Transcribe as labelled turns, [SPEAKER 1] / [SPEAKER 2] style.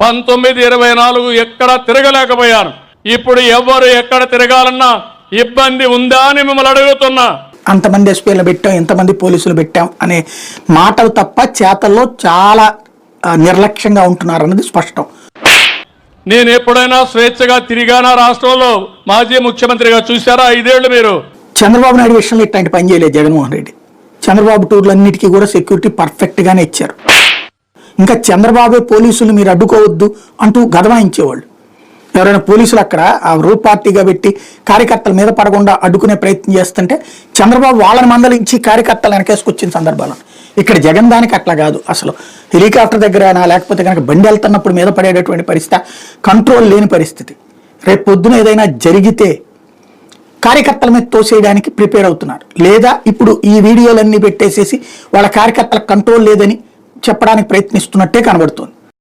[SPEAKER 1] 1924 ఎక్కడ తిరగలేకపోయాను. ఇప్పుడు ఎవరు ఎక్కడ తిరగాలన్నా ఇబ్బంది ఉందా అని మిమ్మల్ని అడుగుతున్నా.
[SPEAKER 2] అంతమంది ఎస్పీలు పెట్టాం, ఇంతమంది పోలీసులు పెట్టాం అనే మాటలు తప్ప చేతల్లో చాలా నిర్లక్ష్యంగా ఉంటున్నారు అన్నది స్పష్టం.
[SPEAKER 1] నేను ఎప్పుడైనా స్వేచ్ఛగా తిరిగానా రాష్ట్రంలో? మాజీ ముఖ్యమంత్రిగా చూశారా 5 ఏళ్లు మీరు?
[SPEAKER 2] చంద్రబాబు నాయుడు విషయంలో ఇట్లాంటి పని చేయలేదు జగన్మోహన్ రెడ్డి. చంద్రబాబు టూర్లన్నిటికీ కూడా సెక్యూరిటీ పర్ఫెక్ట్గానే ఇచ్చారు. ఇంకా చంద్రబాబు పోలీసులు మీరు అడ్డుకోవద్దు అంటూ గదమాయించేవాళ్ళు. ఎవరైనా పోలీసులు అక్కడ ఆ రూల్ పార్టీగా పెట్టి కార్యకర్తల మీద పడకుండా అడ్డుకునే ప్రయత్నం చేస్తుంటే చంద్రబాబు వాళ్ళని మందలించి కార్యకర్తలు వెనకేసుకొచ్చిన సందర్భాలు. ఇక్కడ జగన్ దానికి అట్లా కాదు. అసలు హెలికాప్టర్ దగ్గర లేకపోతే కనుక బండి వెళ్తున్నప్పుడు మీద పడేటటువంటి పరిస్థితి, కంట్రోల్ లేని పరిస్థితి. రేపు పొద్దున ఏదైనా జరిగితే కార్యకర్తల మీద తోసేయడానికి ప్రిపేర్ అవుతున్నారు. లేదా ఇప్పుడు ఈ వీడియోలన్నీ పెట్టేసేసి వాళ్ళ కార్యకర్తల కంట్రోల్ లేదని చెప్పడానికి ప్రయత్నిస్తున్నట్టే కనబడుతుంది.